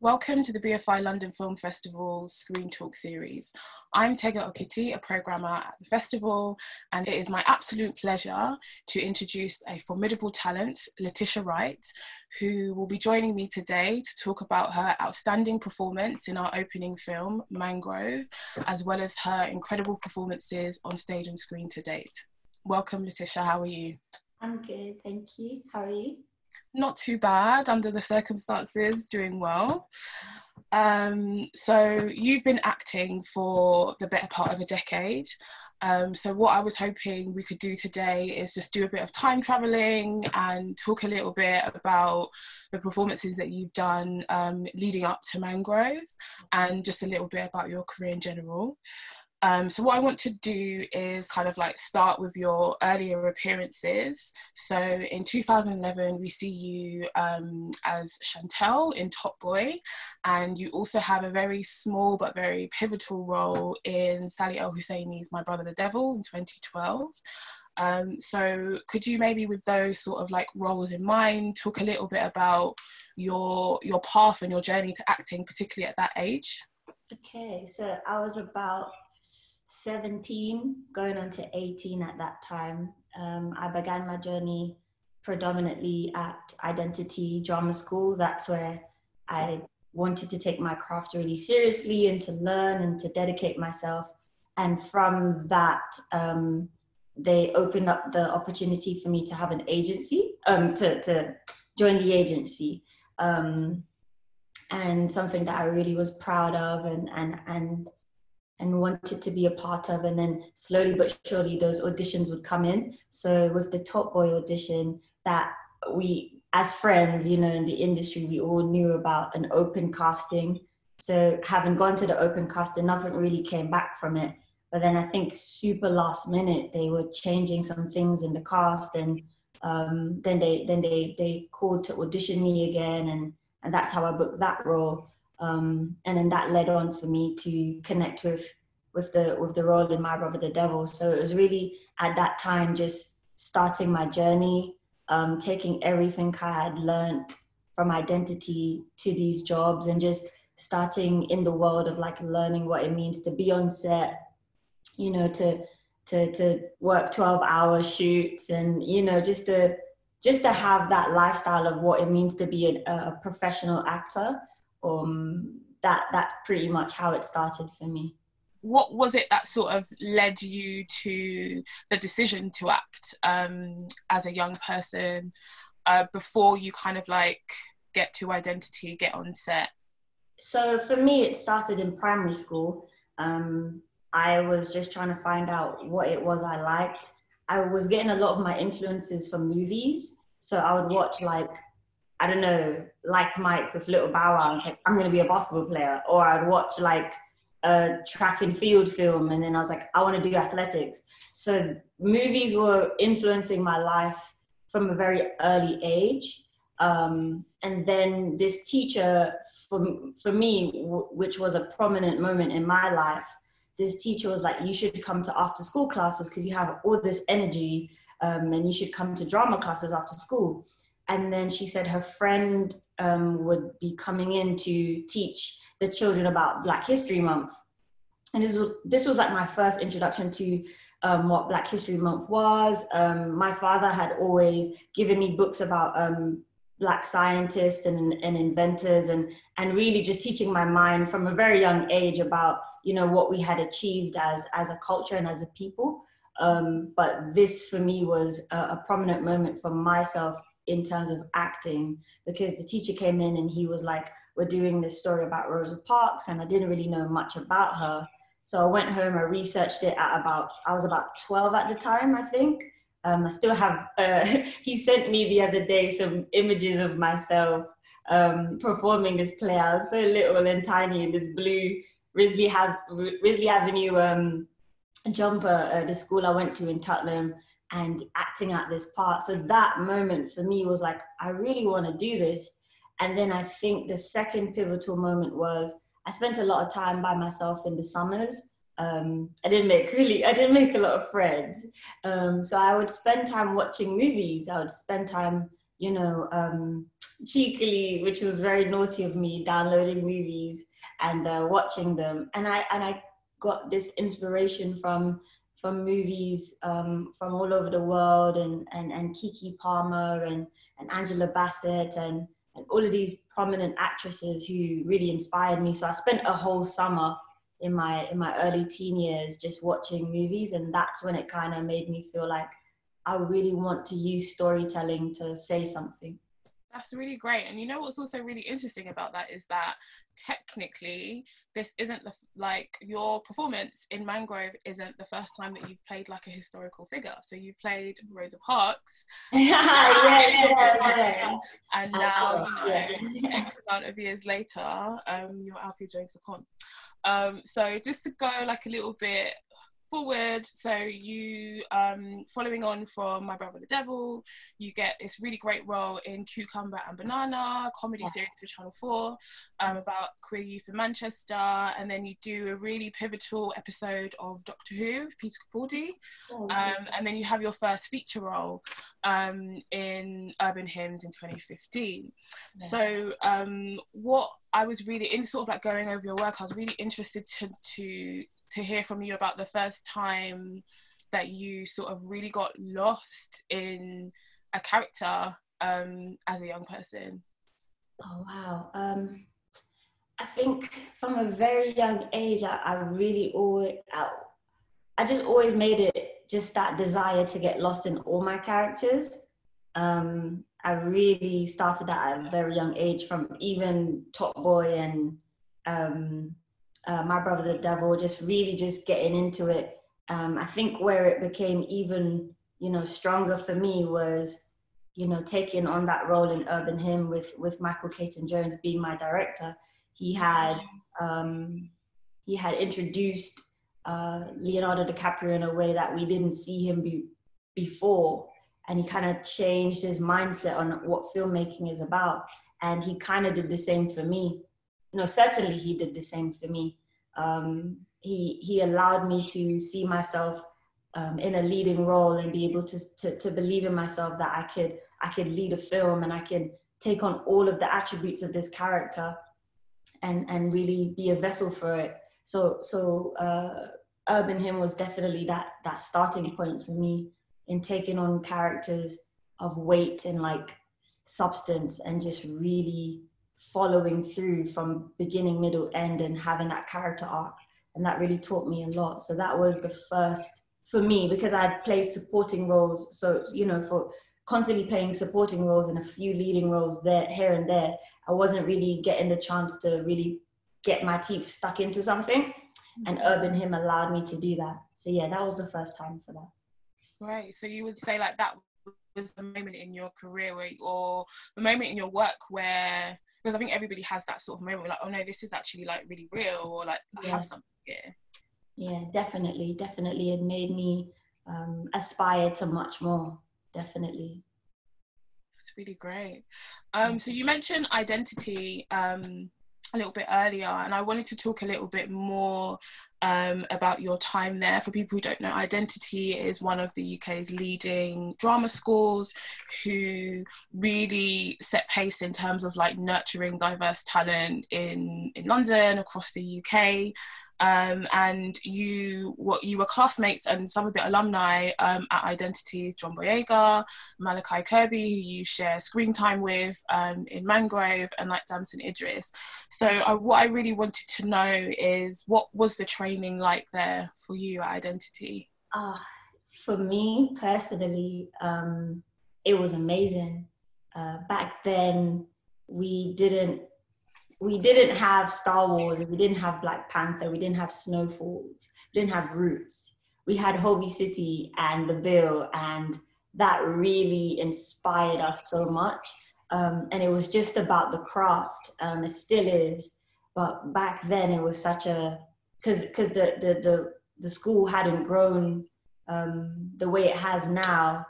Welcome to the BFI London Film Festival Screen Talk series. I'm Tega Okiti, a programmer at the festival, and it is my absolute pleasure to introduce a formidable talent, Letitia Wright, who will be joining me today to talk about her outstanding performance in our opening film, Mangrove, as well as her incredible performances on stage and screen to date. Welcome, Letitia, how are you? I'm good, thank you. How are you? Not too bad, under the circumstances, doing well. So you've been acting for the better part of a decade. So what I was hoping we could do today is just do a bit of time traveling and talk a little bit about the performances that you've done leading up to Mangrove, and just a little bit about your career in general. So what I want to do is kind of like start with your earlier appearances. So in 2011, we see you as Chantel in Top Boy, and you also have a very small but very pivotal role in Sally El Husseini's My Brother the Devil in 2012. So could you maybe, with those sort of like roles in mind, talk a little bit about your path and your journey to acting, particularly at that age? Okay, so I was about 17 going on to 18 at that time. I began my journey predominantly at Identity Drama School. That's where I wanted to take my craft really seriously and to learn and to dedicate myself. And from that, they opened up the opportunity for me to have an agency, to join the agency. And something that I really was proud of and wanted to be a part of. And then slowly but surely those auditions would come in. So with the Top Boy audition, that we, as friends, you know, in the industry, we all knew about an open casting. So having gone to the open casting, nothing really came back from it. But then I think super last minute, they were changing some things in the cast, and then they called to audition me again, and that's how I booked that role. And then that led on for me to connect with the role in My Brother the Devil. So it was really at that time just starting my journey, taking everything I had learned from Identity to these jobs, and just starting in the world of like learning what it means to be on set, you know, to work 12-hour shoots, and you know, just to have that lifestyle of what it means to be a professional actor. That's pretty much how it started for me. What was it that sort of led you to the decision to act as a young person before you kind of like get to Identity, get on set? So for me, it started in primary school. I was just trying to find out what it was I liked. I was getting a lot of my influences from movies. So I would watch like, I don't know, like Mike with Little Bow Wow. I was like, I'm going to be a basketball player. Or I'd watch like a track and field film, and then I was like, I want to do athletics. So movies were influencing my life from a very early age. And then this teacher, for me, which was a prominent moment in my life, this teacher was like, you should come to after school classes because you have all this energy, and you should come to drama classes after school. And then she said her friend would be coming in to teach the children about Black History Month. And this was like my first introduction to what Black History Month was. My father had always given me books about Black scientists and inventors, and really just teaching my mind from a very young age about, you know, what we had achieved as a culture and as a people. But this for me was a prominent moment for myself in terms of acting, because the teacher came in and he was like, we're doing this story about Rosa Parks, and I didn't really know much about her. So I went home, I researched it I was about 12 at the time, I think. I still have, he sent me the other day some images of myself performing this play. I was so little and tiny in this blue Risley Avenue jumper, the school I went to in Tottenham, and acting out this part. So that moment for me was like, I really want to do this. And then I think the second pivotal moment was I spent a lot of time by myself in the summers. I didn't make a lot of friends. So I would spend time watching movies. I would spend time you know, cheekily, which was very naughty of me, downloading movies and watching them. And I got this inspiration from movies from all over the world, and Kiki Palmer and Angela Bassett and all of these prominent actresses who really inspired me. So I spent a whole summer in my early teen years just watching movies, and that's when it kind of made me feel like I really want to use storytelling to say something. That's really great. And you know what's also really interesting about that is that technically this isn't your performance in Mangrove isn't the first time that you've played like a historical figure. So you've played Rosa Parks. Yeah. And now, X amount of years later, you're Alfie Jones LeConte. So just to go like a little bit forward, so you following on from My Brother the Devil, you get this really great role in Cucumber and Banana, a comedy series for Channel 4 about queer youth in Manchester, and then you do a really pivotal episode of Doctor Who with Peter Capaldi, and then you have your first feature role in Urban Hymns in 2015. So what I was really in sort of like going over your work, I was really interested to hear from you about the first time that you sort of really got lost in a character as a young person. Oh, wow. I think from a very young age, I just always made it just that desire to get lost in all my characters. I really started that at a very young age, from even Top Boy and My Brother the Devil, just really just getting into it. I think where it became even, stronger for me was, taking on that role in Urban Hymn with Michael Caton Jones being my director. He had introduced Leonardo DiCaprio in a way that we didn't see him before. And he kind of changed his mindset on what filmmaking is about. And he kind of did the same for me. Certainly he did the same for me. He allowed me to see myself in a leading role and be able to believe in myself that I could lead a film, and I could take on all of the attributes of this character and really be a vessel for it. So Urban Hymn was definitely that starting point for me in taking on characters of weight and like substance, and just really following through from beginning, middle, end, and having that character arc. And that really taught me a lot. So that was the first for me, because I had played supporting roles. So, for constantly playing supporting roles and a few leading roles there, here and there, I wasn't really getting the chance to really get my teeth stuck into something. And Urban Hymn allowed me to do that. So yeah, that was the first time for that. Great. So you would say like that was the moment in your career or the moment in your work where, because I think everybody has that sort of moment where like, oh no, this is actually like really real, or like I have something here. Yeah, definitely. It made me aspire to much more. Definitely. It's really great. So you mentioned identity a little bit earlier, and I wanted to talk a little bit more about your time there. For people who don't know, Identity is one of the UK's leading drama schools who really set pace in terms of like nurturing diverse talent in London, across the UK. And you were classmates and some of the alumni at Identity, John Boyega, Malachi Kirby, who you share screen time with in Mangrove, and like Damson Idris. So what I really wanted to know is, what was the training like there for you at Identity? For me personally, it was amazing. Back then, we didn't have Star Wars, and we didn't have Black Panther, we didn't have Snowfalls, we didn't have Roots. We had Hobie City and The Bill, and that really inspired us so much. And it was just about the craft. It still is, but back then it was such a, because the school hadn't grown the way it has now.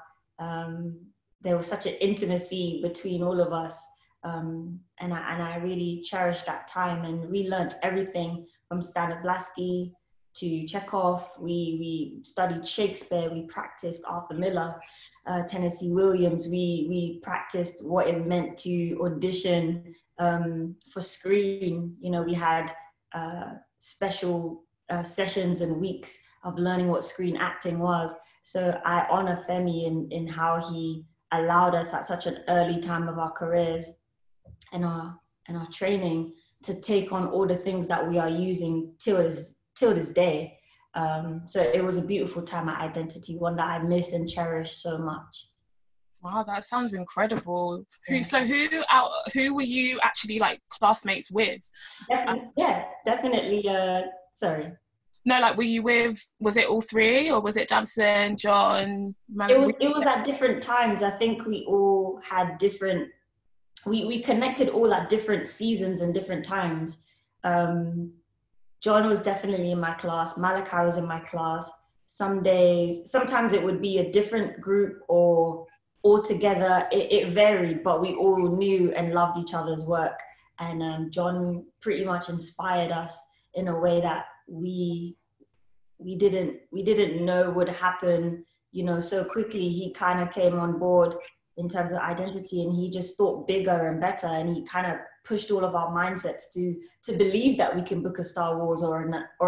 There was such an intimacy between all of us. And I really cherished that time, and we learnt everything from Stanislavski to Chekhov. We studied Shakespeare. We practiced Arthur Miller, Tennessee Williams. We practiced what it meant to audition for screen. You know, we had special sessions and weeks of learning what screen acting was. So I honor Femi in how he allowed us at such an early time of our careers and our training to take on all the things that we are using till this day. So it was a beautiful time at Identity, one that I miss and cherish so much. Wow, that sounds incredible. Who were you actually like classmates with? Definitely. Sorry. No, like, were you with, was it all three, or was it Damson, John? It was at different times. I think we all had different, we connected all at different seasons and different times. John was definitely in my class. Malachi was in my class. Sometimes it would be a different group or all together. It varied, but we all knew and loved each other's work. And John pretty much inspired us in a way that we didn't know would happen, you know, so quickly. He kind of came on board in terms of Identity, and he just thought bigger and better, and he kind of pushed all of our mindsets to believe that we can book a Star Wars or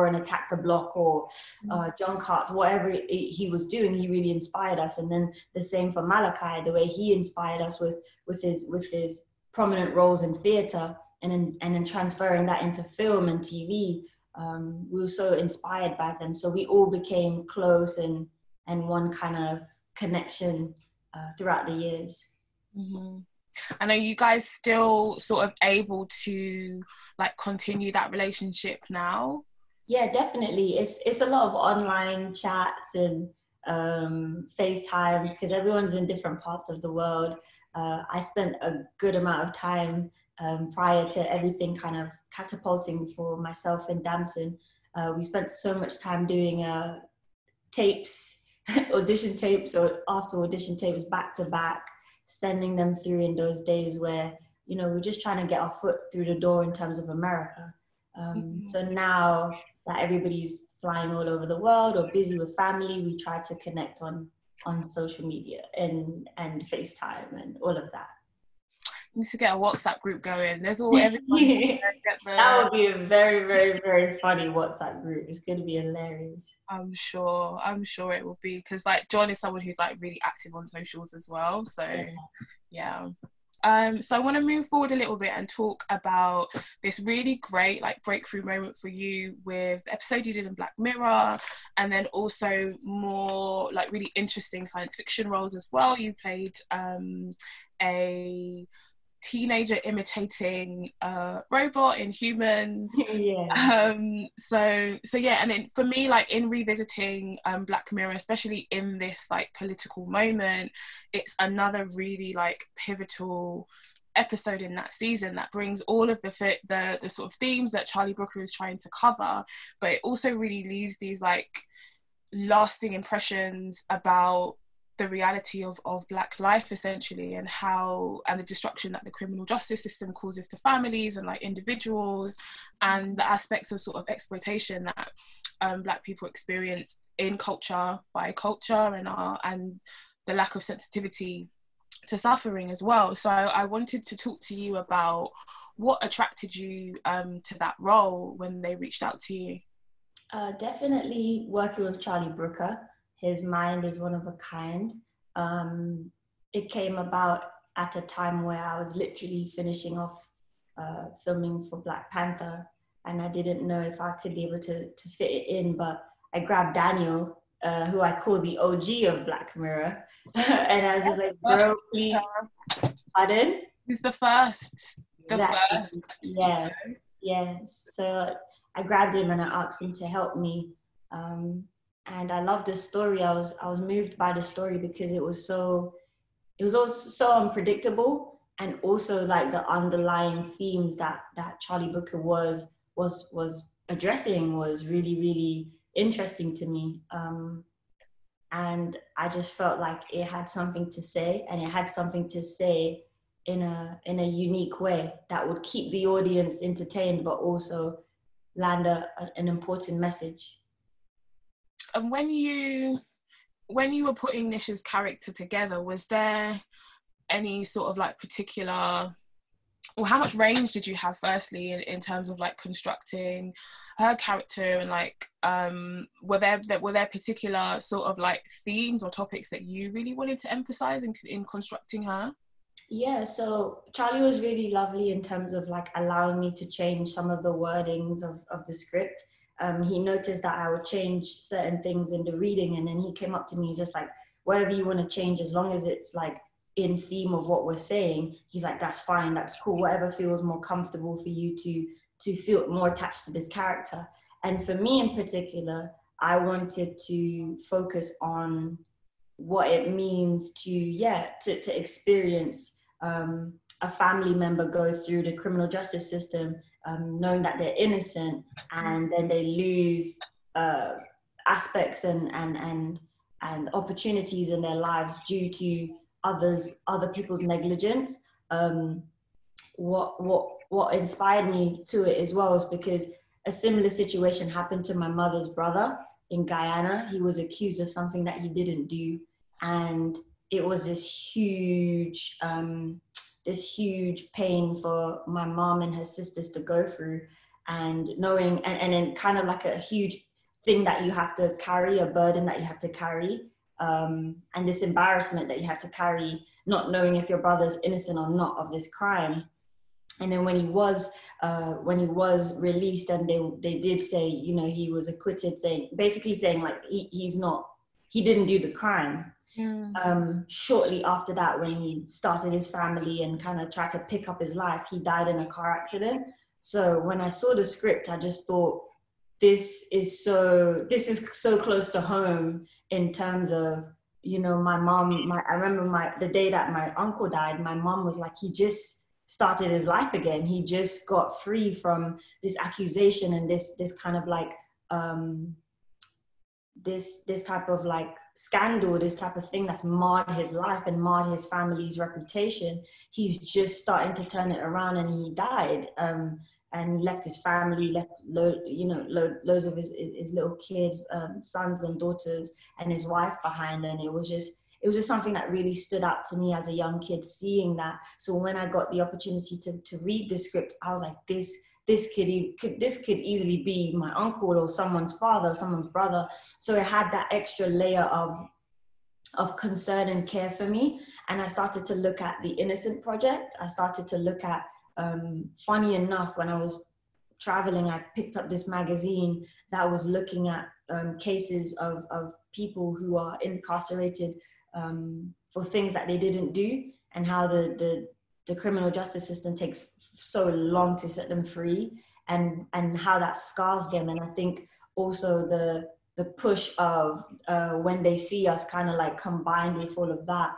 an Attack the Block or John Cart's, whatever he was doing. He really inspired us. And then the same for Malachi, the way he inspired us with his prominent roles in theatre, and then transferring that into film and TV. We were so inspired by them. So we all became close and one kind of connection throughout the years. Mm-hmm. And are you guys still sort of able to like continue that relationship now? Yeah, definitely. It's a lot of online chats and FaceTimes, because everyone's in different parts of the world. I spent a good amount of time prior to everything kind of catapulting for myself and Damson. We spent so much time doing tapes, audition tapes, or after audition tapes back to back, sending them through in those days where, you know, we're just trying to get our foot through the door in terms of America. So now that everybody's flying all over the world or busy with family, we try to connect on social media and FaceTime and all of that. Need to get a WhatsApp group going. There's all everybody. That would be a very, very, very funny WhatsApp group. It's going to be hilarious. I'm sure it will be, because like John is someone who's like really active on socials as well. So yeah. So I want to move forward a little bit and talk about this really great like breakthrough moment for you with the episode you did in Black Mirror, and then also more like really interesting science fiction roles as well. You played a teenager imitating a robot in Humans. So yeah, and for me, like in revisiting Black Mirror, especially in this like political moment, it's another really like pivotal episode in that season that brings all of the sort of themes that Charlie Brooker is trying to cover, but it also really leaves these like lasting impressions about the reality of Black life, essentially, and the destruction that the criminal justice system causes to families and like individuals, and the aspects of sort of exploitation that Black people experience in culture by culture, and the lack of sensitivity to suffering as well. So I wanted to talk to you about what attracted you to that role when they reached out to you. Definitely working with Charlie Brooker. His mind is one of a kind. It came about at a time where I was literally finishing off filming for Black Panther, and I didn't know if I could be able to fit it in, but I grabbed Daniel, who I call the OG of Black Mirror, and I was just like, bro, please. Pardon? Who's the first? Exactly. Yes. So I grabbed him and I asked him to help me. And I loved the story. I was moved by the story because it was also so unpredictable, and also like the underlying themes that Charlie Brooker was addressing was really, really interesting to me. And I just felt like it had something to say, and it had something to say in a unique way that would keep the audience entertained, but also land an important message. And when you were putting Nisha's character together, was there any sort of like particular, or how much range did you have firstly in terms of like constructing her character, and like were there particular sort of like themes or topics that you really wanted to emphasize in constructing her? Yeah, so Charlie was really lovely in terms of like allowing me to change some of the wordings of the script. He noticed that I would change certain things in the reading, and then he came up to me just like, whatever you want to change, as long as it's like in theme of what we're saying, he's like, that's fine, that's cool, whatever feels more comfortable for you to feel more attached to this character. And for me in particular, I wanted to focus on what it means to experience a family member go through the criminal justice system, knowing that they're innocent, and then they lose aspects and opportunities in their lives due to other people's negligence. What inspired me to it as well is because a similar situation happened to my mother's brother in Guyana. He was accused of something that he didn't do, and it was this huge pain for my mom and her sisters to go through, and knowing and then kind of like a huge thing that you have to carry, a burden that you have to carry, and this embarrassment that you have to carry, not knowing if your brother's innocent or not of this crime. And then when he was released, and they did say, you know, he was acquitted, basically saying like he didn't do the crime. Shortly after that, when he started his family and kind of tried to pick up his life, he died in a car accident. So when I saw the script, I just thought, this is so close to home in terms of, you know, my mom. I remember the day that my uncle died, my mom was like, he just started his life again. He just got free from this accusation and this kind of like this type of like scandal, this type of thing that's marred his life and marred his family's reputation. He's just starting to turn it around, and he died and left his family, loads of his little kids, sons and daughters, and his wife behind. And it was just something that really stood out to me as a young kid, seeing that. So when I got the opportunity to read the script, I was like, this could easily be my uncle or someone's father, or someone's brother. So it had that extra layer of concern and care for me. And I started to look at the Innocent Project. I started to look at, funny enough, when I was traveling, I picked up this magazine that was looking at cases of people who are incarcerated for things that they didn't do, and how the criminal justice system takes so long to set them free, and how that scars them. And I think also the push of when they see us, kind of like combined with all of that,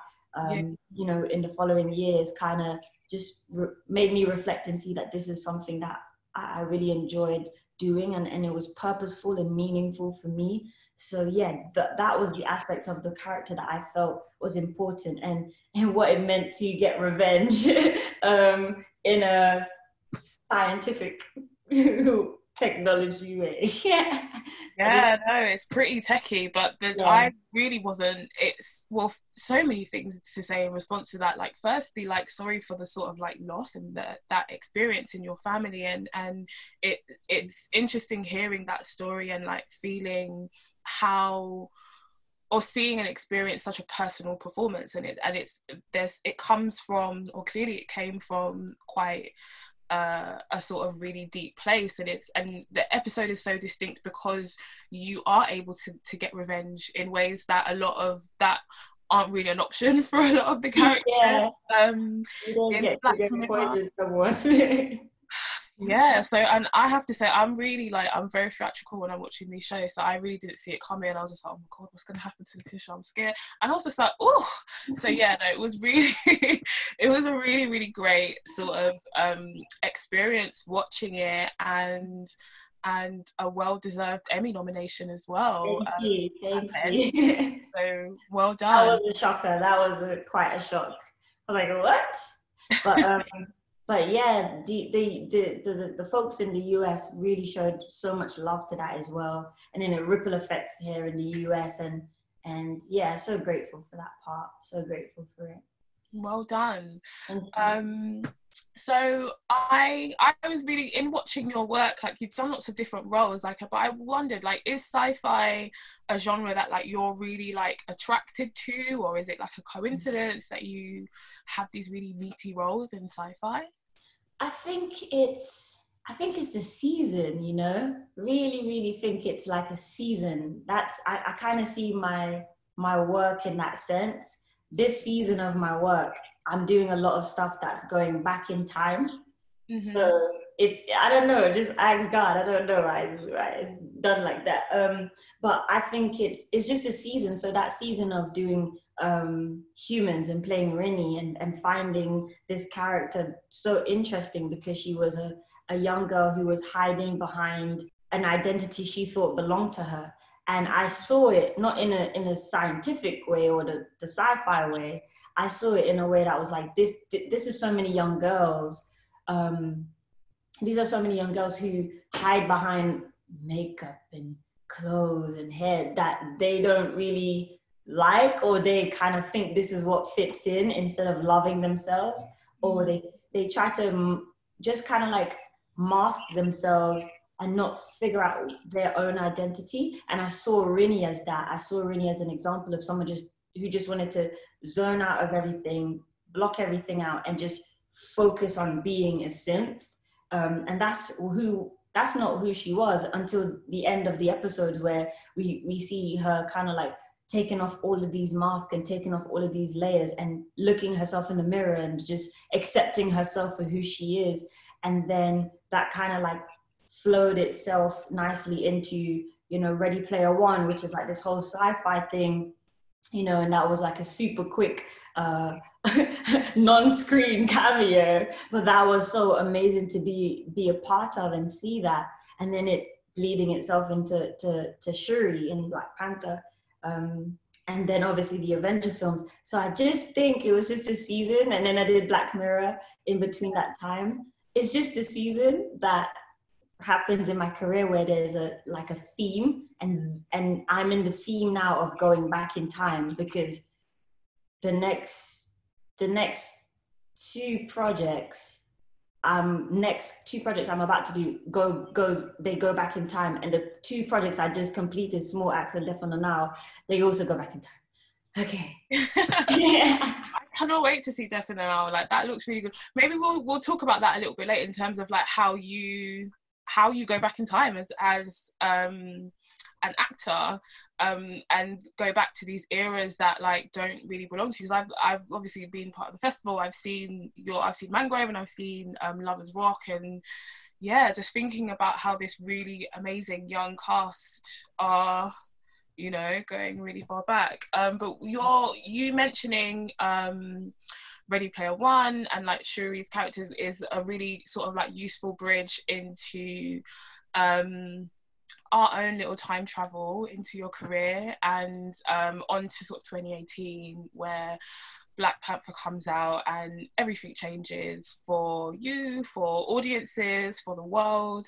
you know, in the following years, kind of just made me reflect and see that this is something that I really enjoyed doing, and it was purposeful and meaningful for me. So yeah, that was the aspect of the character that I felt was important, and what it meant to get revenge in a scientific technology way. Yeah, no, it's pretty techie, but I really wasn't. So many things to say in response to that. Like, firstly, like, sorry for the sort of like loss and that experience in your family, and it's interesting hearing that story and like feeling how, or seeing and experience such a personal performance, and it comes from, or clearly it came from quite a sort of really deep place, and the episode is so distinct because you are able to get revenge in ways that a lot of that aren't really an option for a lot of the characters. You don't get to get poisoned someone. Yeah, so, and I have to say, I'm very theatrical when I'm watching these shows, so I really didn't see it coming. I was just like, oh my god, what's going to happen to Letitia? I'm scared. And I was just like, oh. So yeah, no, it was really it was a really, really great sort of experience watching it, and a well-deserved Emmy nomination as well. Thank you. So well done. That was a shocker. That was quite a shock. I was like, what? but yeah, the folks in the US really showed so much love to that as well, and then it ripple effects here in the US, and yeah, so grateful for that part, so grateful for it. Well done. So I was really, in watching your work, like you've done lots of different roles, like, but I wondered, like, is sci-fi a genre that like you're really like attracted to, or is it like a coincidence that you have these really meaty roles in sci-fi? I think it's the season, you know. Really think it's like a season. I kind of see my work in that sense. This season of my work, I'm doing a lot of stuff that's going back in time. Mm-hmm. So I don't know, just ask God. I don't know why it's done like that. But I think it's just a season. So that season of doing humans and playing Rini and finding this character so interesting, because she was a young girl who was hiding behind an identity she thought belonged to her. And I saw it not in a scientific way or the sci-fi way. I saw it in a way that was like, this is so many young girls. These are so many young girls who hide behind makeup and clothes and hair that they don't really like, or they kind of think this is what fits in, instead of loving themselves, or they try to just kind of like mask themselves and not figure out their own identity. And I saw Rini as that. I saw Rini as an example of someone who just wanted to zone out of everything, block everything out, and just focus on being a synth. And that's not who she was until the end of the episodes, where we see her kind of like taking off all of these masks and taking off all of these layers and looking herself in the mirror and just accepting herself for who she is. And then that kind of like flowed itself nicely into, you know, Ready Player One, which is like this whole sci-fi thing, you know, and that was like a super quick non-screen cameo, but that was so amazing to be a part of and see that. And then it bleeding itself into Shuri in Black Panther, and then obviously the Avenger films. So I just think it was just a season, and then I did Black Mirror in between that time. It's just a season that happens in my career where there's a theme, and I'm in the theme now of going back in time, because the next two projects I'm about to do they go back in time, and the two projects I just completed, Small Axe and Death on the Nile, they also go back in time. Okay. Yeah. I cannot wait to see Death on the Nile. Like, that looks really good. Maybe we'll talk about that a little bit later, in terms of like how you go back in time as an actor, and go back to these eras that like don't really belong to you. Because I've obviously been part of the festival. I've seen Mangrove, and I've seen Lovers Rock, and yeah, just thinking about how this really amazing young cast are, you know, going really far back. But you mentioning Ready Player One and like Shuri's character is a really sort of like useful bridge into our own little time travel into your career, and on to sort of 2018, where Black Panther comes out and everything changes for you, for audiences, for the world.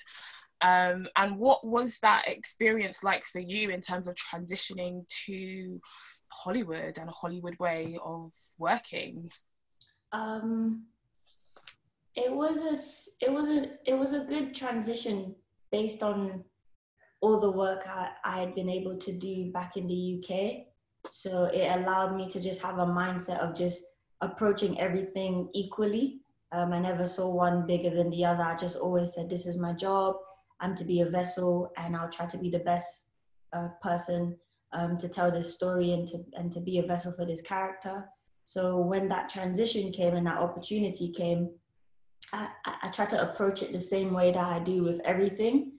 And what was that experience like for you in terms of transitioning to Hollywood and a Hollywood way of working? It was a good transition based on all the work I had been able to do back in the UK. So it allowed me to just have a mindset of just approaching everything equally. I never saw one bigger than the other. I just always said, this is my job. I'm to be a vessel, and I'll try to be the best person to tell this story and to be a vessel for this character. So when that transition came and that opportunity came, I tried to approach it the same way that I do with everything.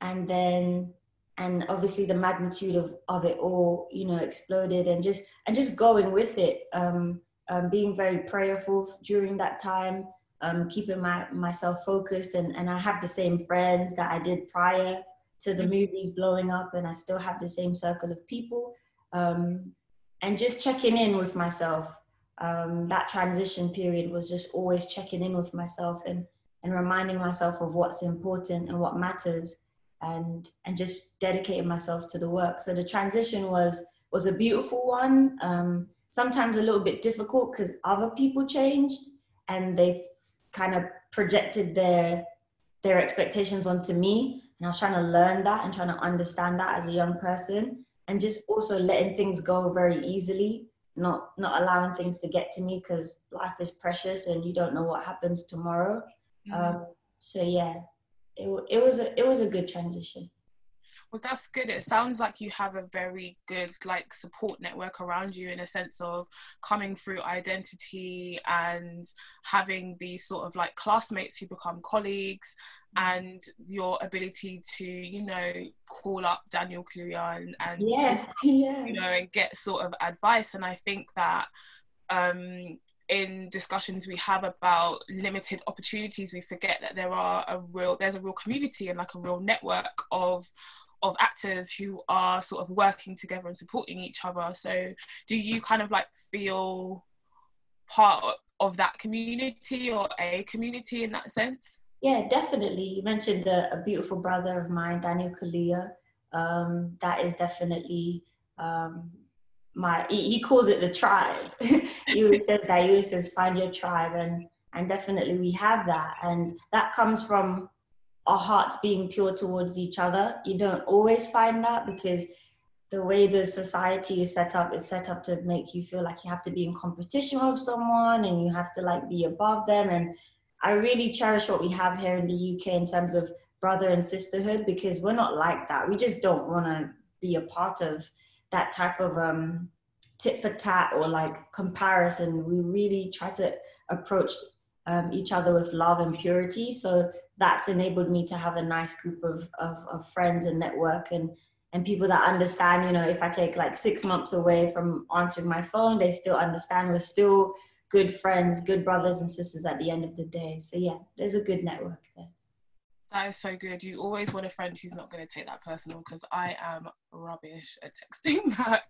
And obviously the magnitude of it all, you know, exploded, and just going with it, being very prayerful during that time, keeping myself focused, and I have the same friends that I did prior to the movies blowing up, and I still have the same circle of people, and just checking in with myself. that transition period was just always checking in with myself and reminding myself of what's important and what matters, and just dedicating myself to the work. So the transition was a beautiful one. Sometimes a little bit difficult because other people changed and they kind of projected their expectations onto me. And I was trying to learn that and trying to understand that as a young person, and just also letting things go very easily, not allowing things to get to me, because life is precious and you don't know what happens tomorrow. So yeah, it was a good transition. Well, that's good. It sounds like you have a very good like support network around you, in a sense of coming through identity and having these sort of like classmates who become colleagues, and your ability to, you know, call up Daniel Kaluuya and yes, talk, yes. you know, and get sort of advice. And I think that in discussions we have about limited opportunities, we forget that there's a real community and like a real network of actors who are sort of working together and supporting each other. So do you kind of like feel part of that community, or a community in that sense? Yeah, definitely. You mentioned a beautiful brother of mine, Daniel Kaluuya. That is definitely he calls it the tribe. He always says find your tribe, and definitely we have that, and that comes from our hearts being pure towards each other. You don't always find that, because the way the society is set up to make you feel like you have to be in competition with someone and you have to like be above them. And I really cherish what we have here in the UK in terms of brother and sisterhood, because we're not like that. We just don't want to be a part of that type of tit for tat or like comparison. We really try to approach each other with love and purity. So that's enabled me to have a nice group of friends and network, and people that understand, you know, if I take like 6 months away from answering my phone, they still understand. We're still good friends, good brothers and sisters at the end of the day. So yeah, there's a good network there. That is so good. You always want a friend who's not going to take that personal, because I am rubbish at texting back.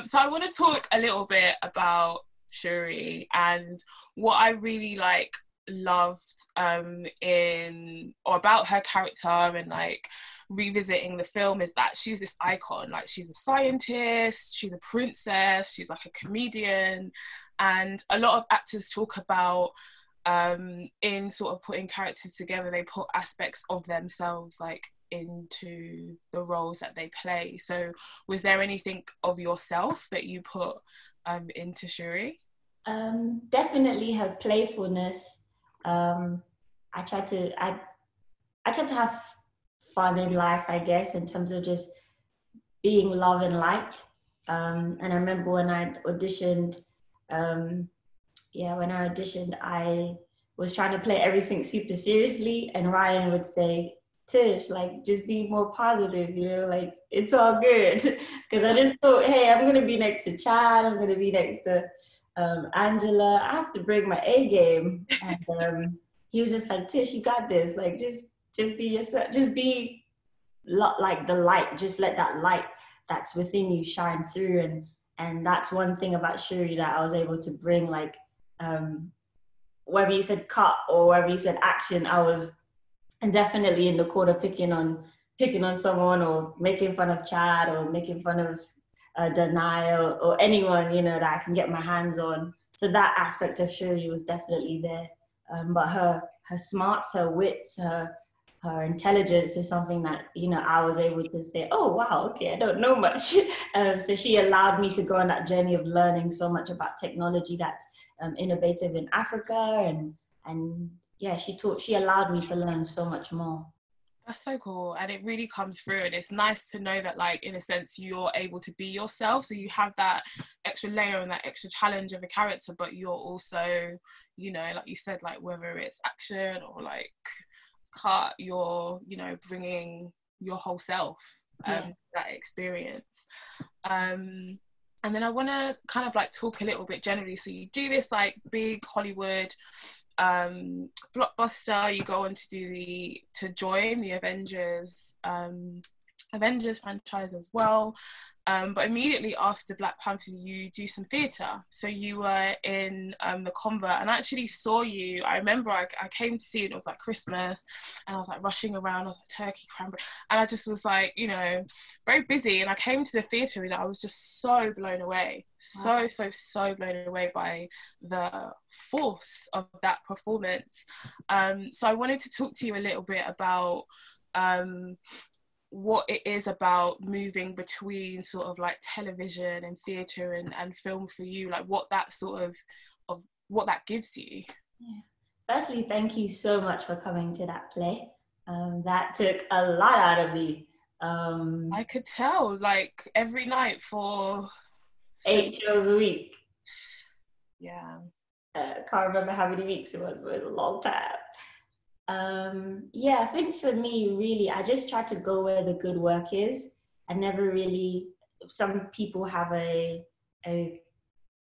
So I want to talk a little bit about Shuri, and what I really like loved about her character and like revisiting the film is that she's this icon. Like, she's a scientist, she's a princess, she's like a comedian, and a lot of actors talk about in sort of putting characters together, they put aspects of themselves like into the roles that they play. So was there anything of yourself that you put into Shuri? Definitely her playfulness. I try to have fun in life, I guess, in terms of just being loved and liked. And I remember when I auditioned, I was trying to play everything super seriously, and Ryan would say, Tish, like, just be more positive, you know, like, it's all good. Because I just thought, hey, I'm going to be next to Chad, I'm going to be next to Angela, I have to bring my A game. And he was just like, Tish, you got this. Like, just be yourself. Just be like the light. Just let that light that's within you shine through. And that's one thing about Shuri that I was able to bring, like, whether you said cut or whether you said action, I was definitely in the corner picking on someone, or making fun of Chad, or making fun of Denial, or anyone, you know, that I can get my hands on. So that aspect of Shuri was definitely there. But her smarts, her wits, her intelligence is something that, you know, I was able to say, oh wow, okay, I don't know much. So she allowed me to go on that journey of learning so much about technology that's innovative in Africa, and yeah, she allowed me to learn so much more. That's so cool, and it really comes through, and it's nice to know that, like, in a sense, you're able to be yourself, so you have that extra layer and that extra challenge of a character, but you're also, you know, like you said, like, whether it's action or like cut, you're, you know, bringing your whole self that experience. And then I want to kind of like talk a little bit generally. So you do this like big Hollywood blockbuster, you go on to join the Avengers Avengers franchise as well. But immediately after Black Panther, you do some theatre. So you were in the Convert, and I actually saw you. I remember I came to see it. It was like Christmas, and I was like rushing around. I was like turkey, cranberry, and I just was like, you know, very busy. And I came to the theatre, and I was just so blown away, so blown away by the force of that performance. So I wanted to talk to you a little bit about what it is about moving between sort of like television and theatre and film for you, like what that sort of what that gives you. Yeah. Firstly, thank you so much for coming to that play. That took a lot out of me. I could tell, like every night for 8 shows a week. Yeah. Can't remember how many weeks it was, but it was a long time. Yeah, I think for me, really, I just try to go where the good work is. I never really, some people have a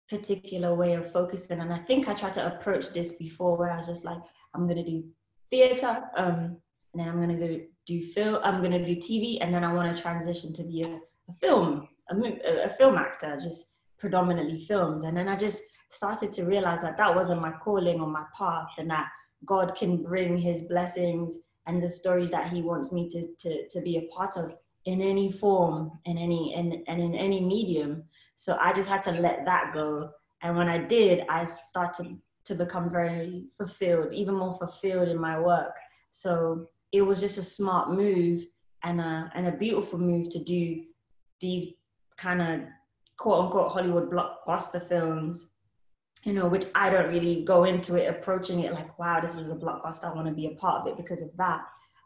particular way of focusing, and I think I tried to approach this before where I was just like, I'm going to do theatre, and then I'm going to do film, I'm going to do TV, and then I want to transition to be a film actor, just predominantly films. And then I just started to realize that that wasn't my calling or my path, and that God can bring his blessings and the stories that he wants me to be a part of in any form, in any medium. So I just had to let that go. And when I did, I started to become very fulfilled, even more fulfilled in my work. So it was just a smart move and a beautiful move to do these kind of quote unquote Hollywood blockbuster films, you know, which I don't really go into it approaching it like, wow, this is a blockbuster, I want to be a part of it because of that.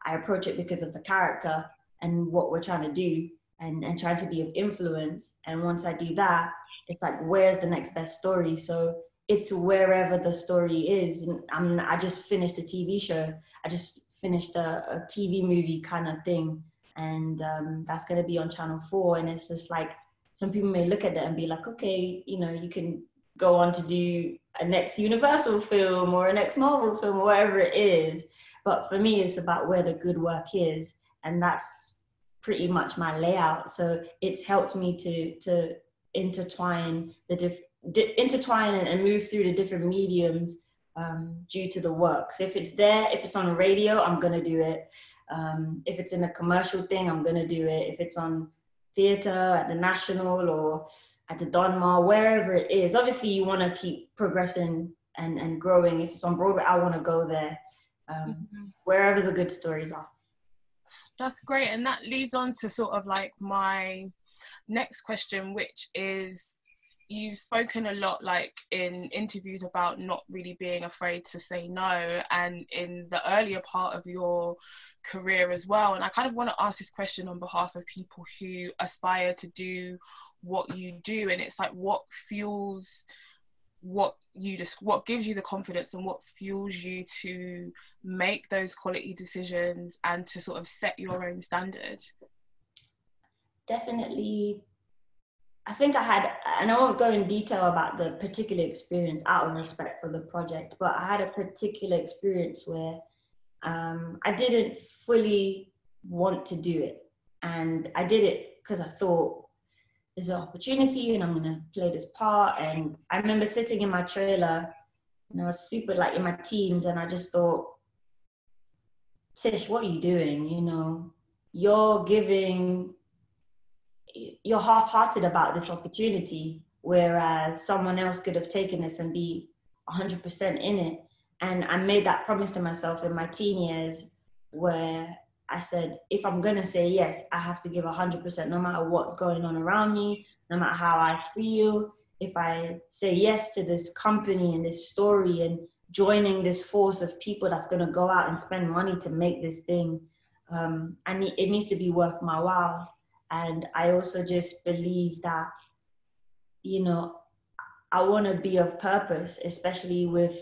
I approach it because of the character and what we're trying to do and trying to be of influence. And once I do that, it's like, where's the next best story? So it's wherever the story is. And I just finished a TV show. I just finished a TV movie kind of thing. And that's going to be on Channel 4. And it's just like, some people may look at that and be like, okay, you know, you can go on to do a next Universal film or a next Marvel film or whatever it is. But for me, it's about where the good work is. And that's pretty much my layout. So it's helped me to intertwine intertwine and move through the different mediums due to the work. So if it's there, if it's on radio, I'm going to do it. If it's in a commercial thing, I'm going to do it. If it's on theatre at the National or at the Donmar, wherever it is. Obviously, you want to keep progressing and growing. If it's on Broadway, I want to go there, wherever the good stories are. That's great. And that leads on to sort of like my next question, which is, you've spoken a lot like in interviews about not really being afraid to say no, and in the earlier part of your career as well. And I kind of want to ask this question on behalf of people who aspire to do what you do. And it's like, what fuels what gives you the confidence and what fuels you to make those quality decisions and to sort of set your own standard? Definitely. I think I had, and I won't go in detail about the particular experience out of respect for the project, but I had a particular experience where I didn't fully want to do it. And I did it because I thought there's an opportunity and I'm going to play this part. And I remember sitting in my trailer and I was super like in my teens, and I just thought, Tish, what are you doing? You know, you're half-hearted about this opportunity, whereas someone else could have taken this and be 100% in it. And I made that promise to myself in my teen years where I said, if I'm going to say yes, I have to give 100%, no matter what's going on around me, no matter how I feel. If I say yes to this company and this story and joining this force of people that's going to go out and spend money to make this thing, it needs to be worth my while. And I also just believe that, you know, I want to be of purpose, especially with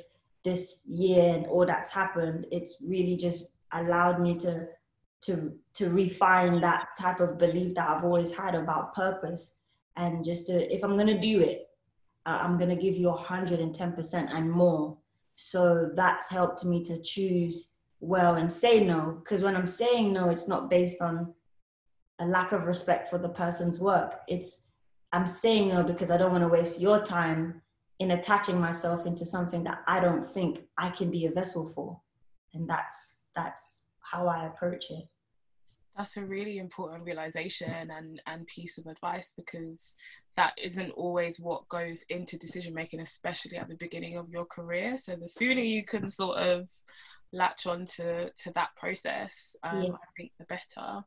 this year and all that's happened. It's really just allowed me to refine that type of belief that I've always had about purpose. And just if I'm going to do it, I'm going to give you 110% and more. So that's helped me to choose well and say no. Because when I'm saying no, it's not based on a lack of respect for the person's work. I'm saying no because I don't want to waste your time in attaching myself into something that I don't think I can be a vessel for. And that's how I approach it. That's a really important realization and piece of advice, because that isn't always what goes into decision making, especially at the beginning of your career. So the sooner you can sort of latch on to that process, I think the better.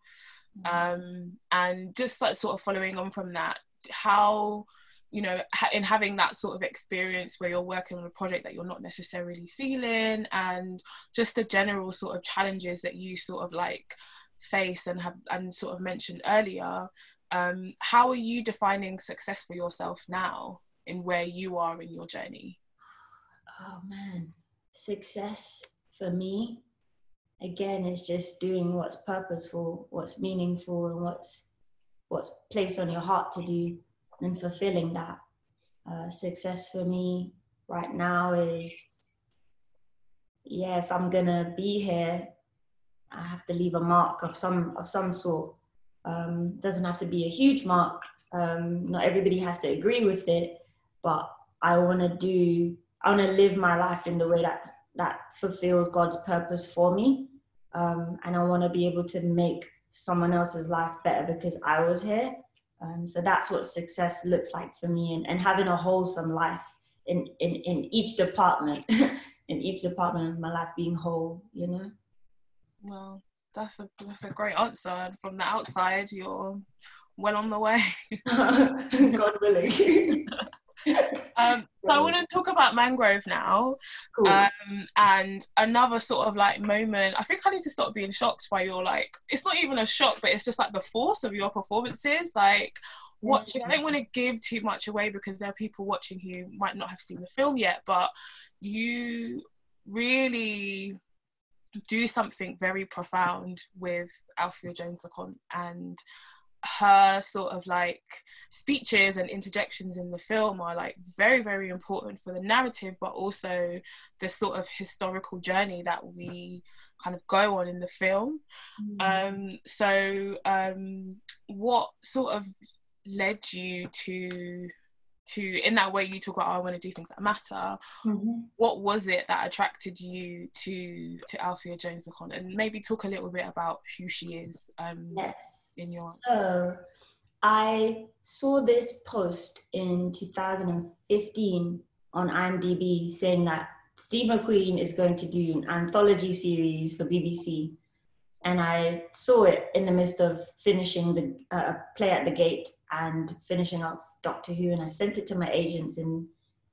And just like sort of following on from that, how, you know, in having that sort of experience where you're working on a project that you're not necessarily feeling, and just the general sort of challenges that you sort of like face and sort of mentioned earlier, how are you defining success for yourself now in where you are in your journey? Oh man, success for me, again, is just doing what's purposeful, what's meaningful, and what's placed on your heart to do, and fulfilling that. Success for me right now is, if I'm gonna be here, I have to leave a mark of some sort. Doesn't have to be a huge mark. Not everybody has to agree with it, but I want to live my life in the way that fulfills God's purpose for me. And I want to be able to make someone else's life better because I was here. So that's what success looks like for me, and having a wholesome life in each department, in each department of my life, being whole, you know? Well, that's a great answer. And from the outside, you're well on the way. God willing. So I want to talk about Mangrove now. Cool. And another sort of like moment, I think I need to stop being shocked by your, like, it's not even a shock, but it's just like the force of your performances. Like, watching, I don't want to give too much away because there are people watching who might not have seen the film yet, but you really do something very profound with Althea Jones-LeConte, and her sort of like speeches and interjections in the film are like very, very important for the narrative, but also the sort of historical journey that we kind of go on in the film. So what sort of led you to in that way you talk about, I want to do things that matter. What was it that attracted you to Althea Jones-LeConte, and maybe talk a little bit about who she is? In your... So I saw this post in 2015 on IMDb saying that Steve McQueen is going to do an anthology series for BBC, and I saw it in the midst of finishing the Play at the Gate and finishing up Doctor Who, and I sent it to my agents in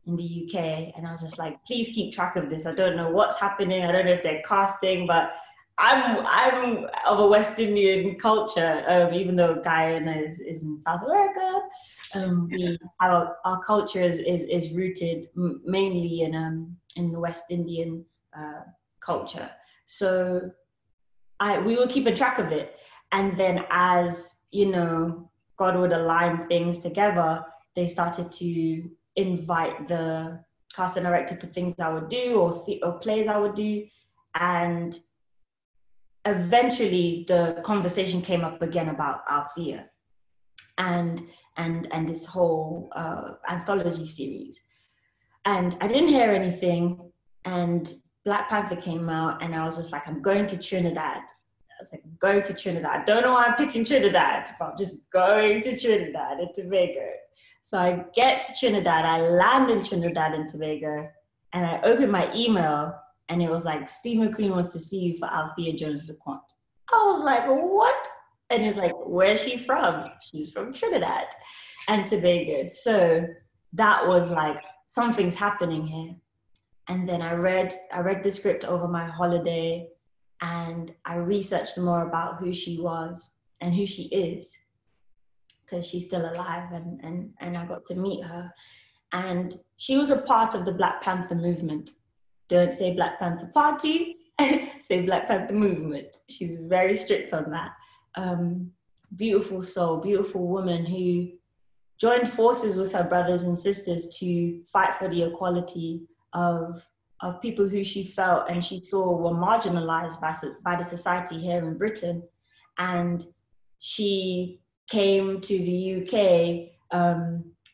the UK, and I was just like, please keep track of this. I don't know what's happening. I don't know if they're casting, but I'm of a West Indian culture, even though Guyana is in South America. Our culture is rooted mainly in the West Indian culture. So we were keeping track of it, and then as you know, God would align things together, they started to invite the cast and director to things I would do or plays I would do, and eventually the conversation came up again about Althea and this whole anthology series. And I didn't hear anything, and Black Panther came out, and I was just like, I'm going to Trinidad. I was like, I'm going to Trinidad. I don't know why I'm picking Trinidad, but I'm just going to Trinidad and Tobago. So I get to Trinidad, I land in Trinidad and Tobago, and I open my email, and it was like, Steve McQueen wants to see you for Althea Jones-LeConte. I was like, what? And he's like, where's she from? She's from Trinidad and Tobago. So that was like, something's happening here. And then I read the script over my holiday, and I researched more about who she was and who she is, because she's still alive, and I got to meet her. And she was a part of the Black Panther movement. Don't say Black Panther Party, say Black Panther movement. She's very strict on that. Beautiful soul, beautiful woman who joined forces with her brothers and sisters to fight for the equality of people who she felt and she saw were marginalized by the society here in Britain. And she came to the UK,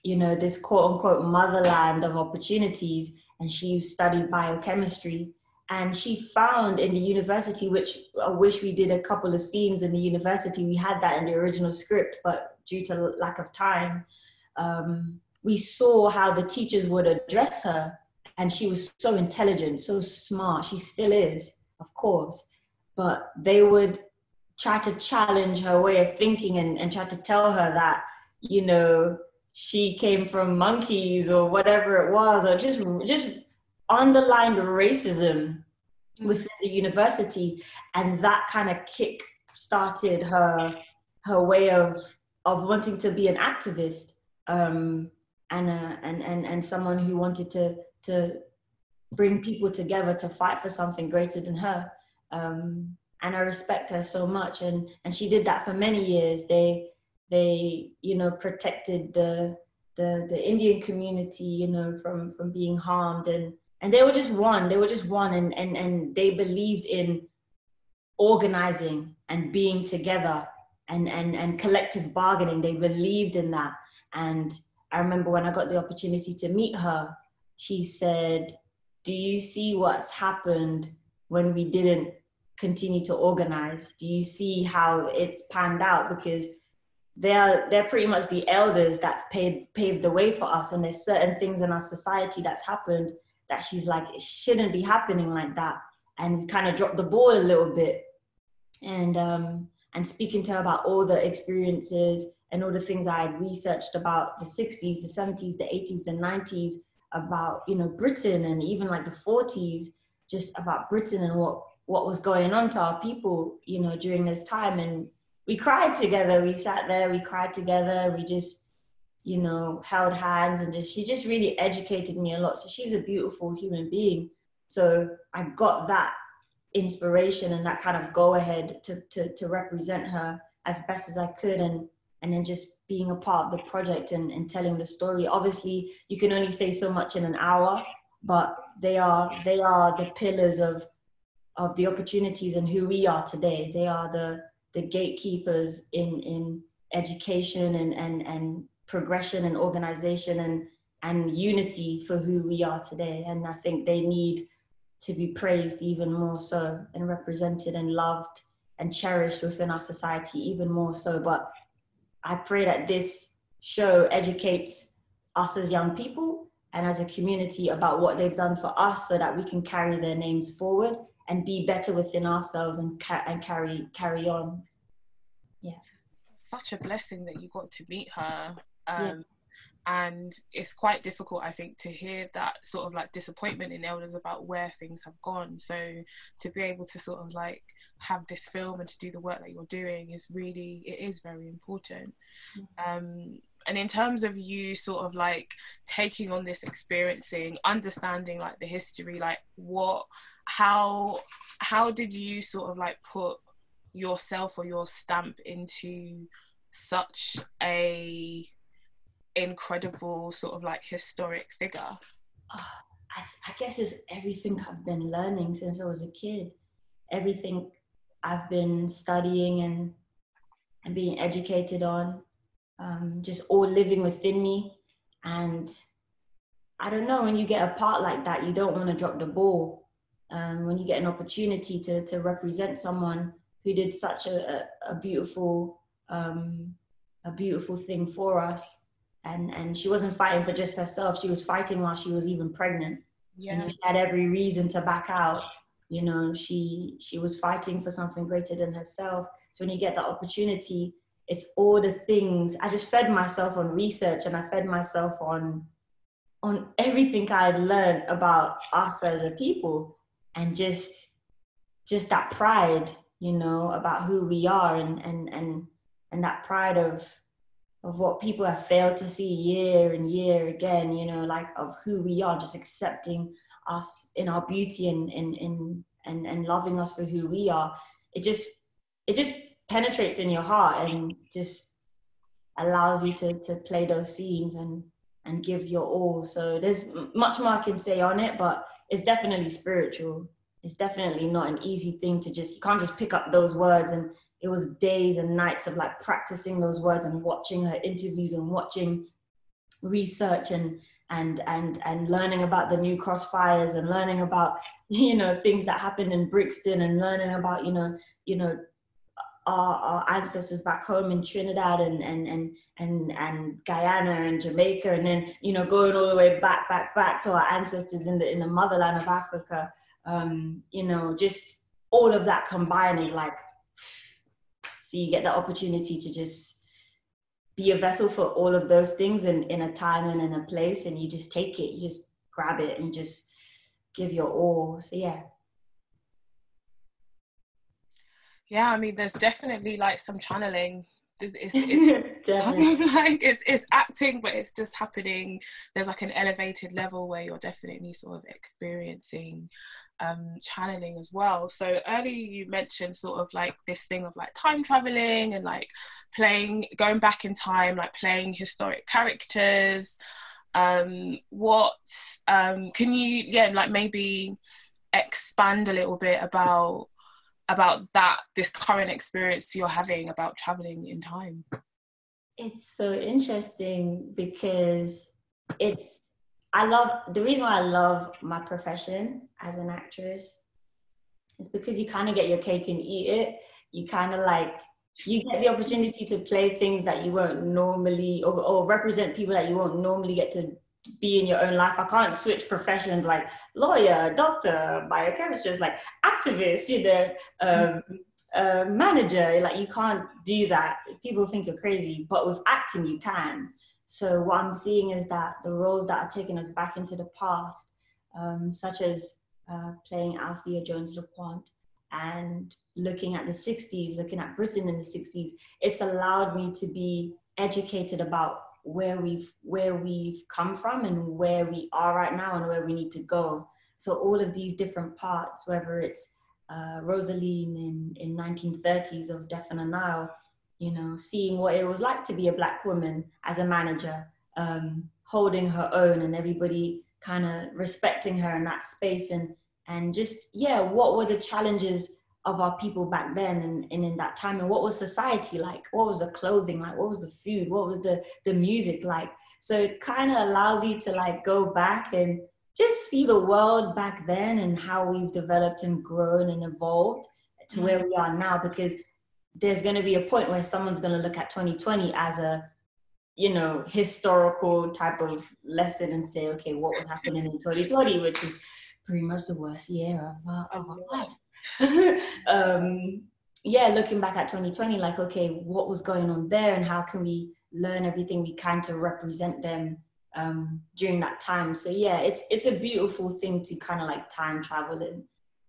you know, this quote unquote motherland of opportunities, and she studied biochemistry. And she found in the university, which I wish we did a couple of scenes in the university. We had that in the original script, but due to lack of time, we saw how the teachers would address her. And she was so intelligent, so smart. She still is, of course. But they would try to challenge her way of thinking and try to tell her that, you know, she came from monkeys or whatever it was, or just underlined racism within the university. And that kind of kick started her way of wanting to be an activist, and someone who wanted to bring people together to fight for something greater than her. And I respect her so much. And she did that for many years. They you know, protected the Indian community, you know, from being harmed. And they were just one. And they believed in organizing and being together and collective bargaining. They believed in that. And I remember when I got the opportunity to meet her, she said, "Do you see what's happened when we didn't continue to organize? Do you see how it's panned out? Because they're pretty much the elders that paved the way for us. And there's certain things in our society that's happened that she's like, it shouldn't be happening like that." And we kind of dropped the ball a little bit. And speaking to her about all the experiences and all the things I had researched about the 60s, the 70s, the 80s, the 90s, about, you know, Britain, and even like the 40s, just about Britain and what was going on to our people, you know, during this time. And we cried together. We sat there, we cried together. We just, you know, held hands, and she just really educated me a lot. So she's a beautiful human being. So I got that inspiration and that kind of go ahead to represent her as best as I could. And then just being a part of the project and telling the story. Obviously, you can only say so much in an hour, but they are the pillars of the opportunities and who we are today. They are the gatekeepers in education and progression and organization and unity for who we are today. And I think they need to be praised even more so, and represented and loved and cherished within our society even more so. But I pray that this show educates us as young people and as a community about what they've done for us, so that we can carry their names forward and be better within ourselves and carry on. Yeah. Such a blessing that you got to meet her. And it's quite difficult, I think, to hear that sort of like disappointment in elders about where things have gone. So to be able to sort of like have this film and to do the work that you're doing is very important. And in terms of you sort of like taking on this experiencing, understanding like the history, like how did you sort of like put yourself or your stamp into such a incredible sort of like historic figure? I guess it's everything I've been learning since I was a kid. Everything I've been studying and being educated on, just all living within me. And I don't know, when you get a part like that, you don't want to drop the ball. When you get an opportunity to represent someone who did such a beautiful thing for us. And she wasn't fighting for just herself. She was fighting while she was even pregnant. Yeah. You know, she had every reason to back out. You know, she was fighting for something greater than herself. So when you get that opportunity, it's all the things. I just fed myself on research, and I fed myself on everything I had learned about us as a people, and just that pride, you know, about who we are, and that pride of what people have failed to see year and year again, you know, like of who we are, just accepting us in our beauty and loving us for who we are. It just penetrates in your heart and just allows you to play those scenes and give your all. So there's much more I can say on it, but it's definitely spiritual. It's definitely not an easy thing to you can't just pick up those words and it was days and nights of like practicing those words and watching her interviews and watching research and learning about the new crossfires and learning about, you know, things that happened in Brixton and learning about, you know, our ancestors back home in Trinidad and Guyana and Jamaica, and then, you know, going all the way back to our ancestors in the motherland of Africa. You know, just all of that combined is like, so you get the opportunity to just be a vessel for all of those things in a time and in a place, and you just take it, you just grab it and just give your all. So yeah. Yeah, I mean, there's definitely like some channeling. It's Definitely. kind of like it's acting, but it's just happening. There's like an elevated level where you're definitely sort of experiencing channeling as well. So earlier you mentioned sort of like this thing of like time traveling and like going back in time, like playing historic characters. What can you like maybe expand a little bit about that, this current experience you're having about traveling in time? It's so interesting because the reason why I love my profession as an actress is because you kind of get your cake and eat it. You kind of like, you get the opportunity to play things that you won't normally, or represent people that you won't normally get to be in your own life. I can't switch professions like lawyer, doctor, biochemist, like activist, you know, manager. Like, you can't do that. People think you're crazy, but with acting you can. So what I'm seeing is that the roles that are taking us back into the past, such as playing Althea Jones-LaPointe and looking at the 60s, looking at Britain in the 60s, it's allowed me to be educated about where we've come from and where we are right now and where we need to go. So all of these different parts, whether it's Rosaline in 1930s of Death on the Nile, you know, seeing what it was like to be a Black woman as a manager, holding her own and everybody kind of respecting her in that space, and just, yeah, what were the challenges of our people back then and in that time, and what was society like, what was the clothing like, what was the food, what was the music like. So it kind of allows you to like go back and just see the world back then and how we've developed and grown and evolved to where we are now, because there's going to be a point where someone's going to look at 2020 as a, you know, historical type of lesson and say, okay, what was happening in 2020, which is pretty much the worst year of our lives. Yeah, looking back at 2020, like, okay, what was going on there and how can we learn everything we can to represent them during that time. So yeah, it's a beautiful thing to kind of like time travel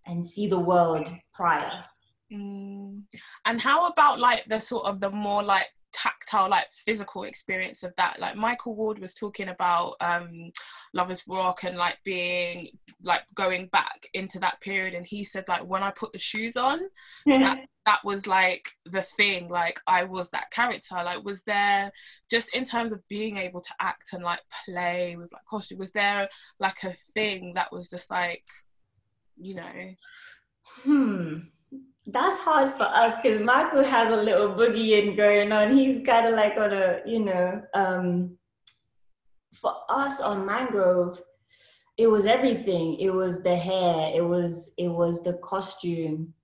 and see the world prior. And how about like the sort of the more like tactile, like physical experience of that? Like Michael Ward was talking about Lovers Rock and like being like going back into that period, and he said like, when I put the shoes on, that was like the thing, like I was that character. Like, was there, just in terms of being able to act and like play with like costume, was there like a thing that was just like, you know? That's hard for us because Michael has a little boogie going on. He's kind of like on a, you know, for us on Mangrove, it was everything. It was the hair. It was the costume.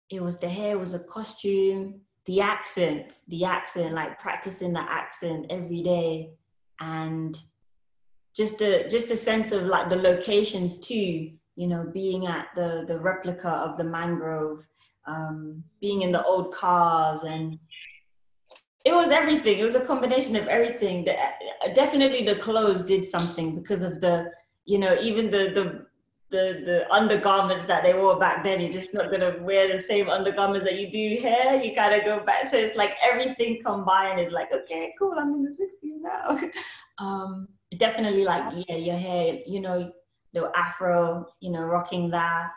It was the hair. It was a costume. The accent, like practicing the accent every day, and just a sense of like the locations too. You know, being at the replica of the Mangrove, being in the old cars, and it was everything. It was a combination of everything. Definitely the clothes did something because of the, you know, even the undergarments that they wore back then. You're just not gonna wear the same undergarments that you do here. You kind of go back. So it's like everything combined is like, okay, cool, I'm in the 60s now. Definitely like, yeah, your hair, you know, the afro, you know, rocking that.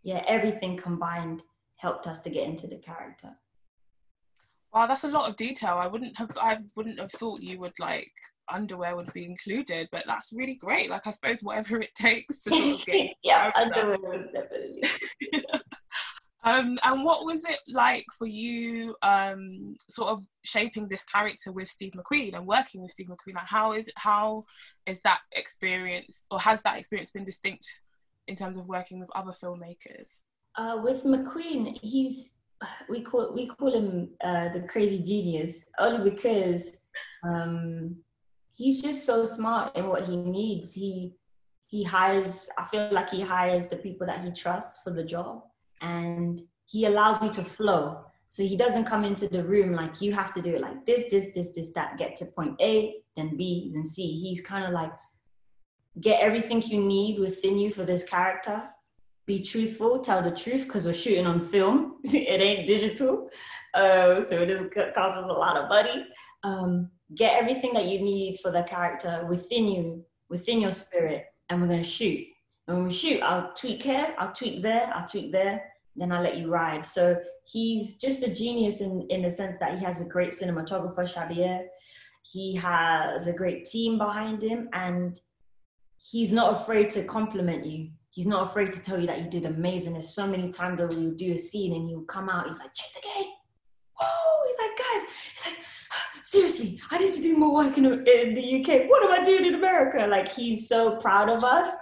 Yeah, everything combined helped us to get into the character. Wow, that's a lot of detail. I wouldn't have thought you would like underwear would be included, but that's really great. Like, I suppose whatever it takes to sort of get yeah, underwear was definitely And what was it like for you, sort of shaping this character with Steve McQueen and working with Steve McQueen? Like, how is that experience, or has that experience been distinct in terms of working with other filmmakers? With McQueen, we call him the crazy genius, only because he's just so smart in what he needs. He hires, I feel like he hires the people that he trusts for the job, and he allows you to flow. So he doesn't come into the room like, you have to do it like this, that, get to point A, then B, then C. He's kind of like, get everything you need within you for this character. Be truthful, tell the truth, because we're shooting on film. It ain't digital. So it just costs us a lot of money. Get everything that you need for the character within you, within your spirit, and we're going to shoot. And when we shoot, I'll tweak here, I'll tweak there, then I'll let you ride. So he's just a genius in the sense that he has a great cinematographer, Xavier. He has a great team behind him, and he's not afraid to compliment you. He's not afraid to tell you that you did amazing. There's so many times that we would do a scene and he would come out, he's like, check the game. Whoa, he's like, guys, he's like, seriously, I need to do more work in the UK. What am I doing in America? Like, he's so proud of us.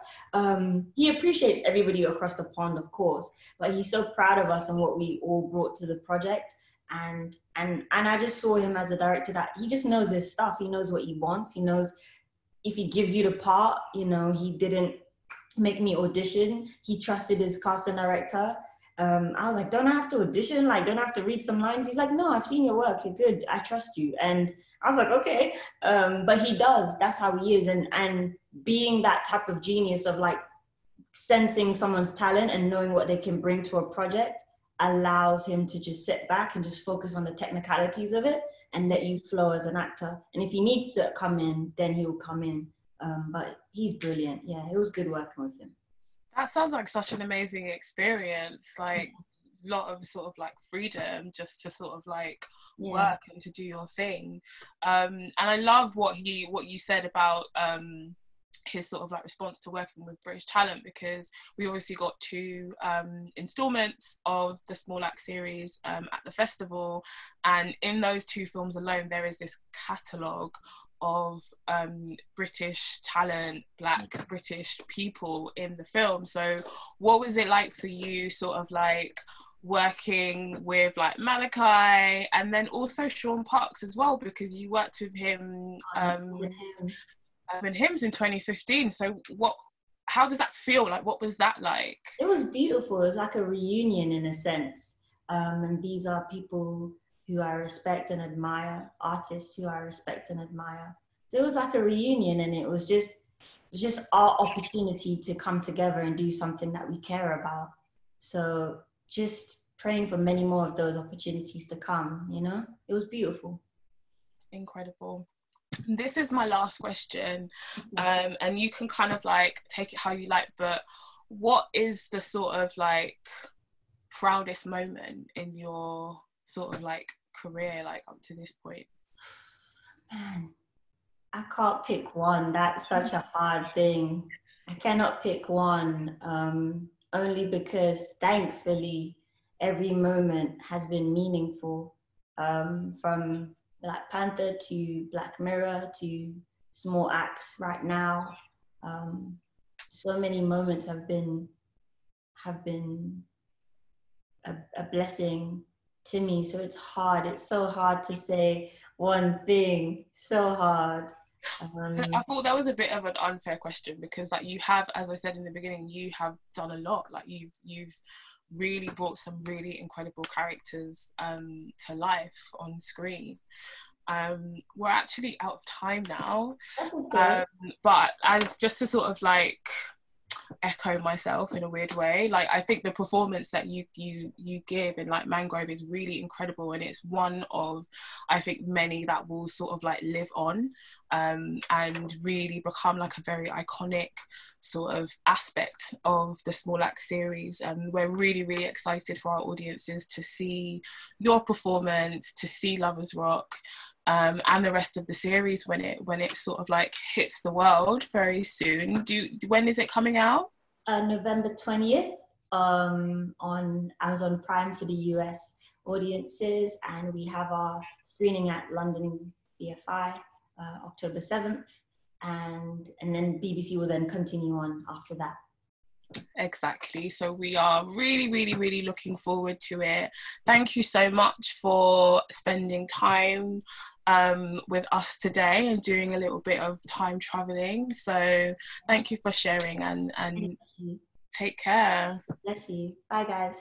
He appreciates everybody across the pond, of course, but he's so proud of us and what we all brought to the project. And I just saw him as a director that he just knows his stuff. He knows what he wants. He knows if he gives you the part, you know, he didn't make me audition. He trusted his casting director. I was like, don't I have to audition? Like, don't I have to read some lines? He's like, no, I've seen your work. You're good. I trust you. And I was like, okay. But he does. That's how he is. And being that type of genius of like sensing someone's talent and knowing what they can bring to a project allows him to just sit back and just focus on the technicalities of it and let you flow as an actor. And if he needs to come in, then he will come in. But he's brilliant. Yeah, it was good working with him. That sounds like such an amazing experience. Like, a lot of sort of like freedom just to sort of like work and to do your thing. And I love what you said about his sort of like response to working with British talent, because we obviously got 2 installments of the Small Axe series at the festival, and in those 2 films alone there is this catalogue of British talent, Black British people in the film. So what was it like for you sort of like working with like Malachi and then also Sean Parks as well, because you worked with him in Hymns in 2015. So how does that feel? Like, what was that like? It was beautiful. It was like a reunion in a sense. And these are people who I respect and admire, artists who I respect and admire. So it was like a reunion, and it was just our opportunity to come together and do something that we care about. So just praying for many more of those opportunities to come, you know? It was beautiful. Incredible. This is my last question, and you can kind of like take it how you like, but what is the sort of like proudest moment in your sort of like career, like up to this point? Man, I can't pick one. That's such a hard thing. I cannot pick one, only because thankfully every moment has been meaningful, from Black Panther to Black Mirror to Small Axe right now. So many moments have been a blessing to me. So it's hard. It's so hard to say one thing. So hard. I thought that was a bit of an unfair question, because like you have, as I said in the beginning, you have done a lot. Like you've really brought some really incredible characters to life on screen. We're actually out of time now, Okay. but as just to sort of like echo myself in a weird way, like I think the performance that you give in like Mangrove is really incredible, and it's one of, I think, many that will sort of like live on and really become like a very iconic sort of aspect of the Small Axe series. And we're really excited for our audiences to see your performance, to see Lovers Rock, and the rest of the series when it sort of like hits the world very soon. When is it coming out? November 20th. on Amazon Prime for the US audiences, and we have our screening at London BFI October 7th, and then BBC will then continue on after that. Exactly. So we are really, really, really looking forward to it. Thank you so much for spending time with us today and doing a little bit of time traveling. So thank you for sharing, and take care. Bless you. Bye, guys.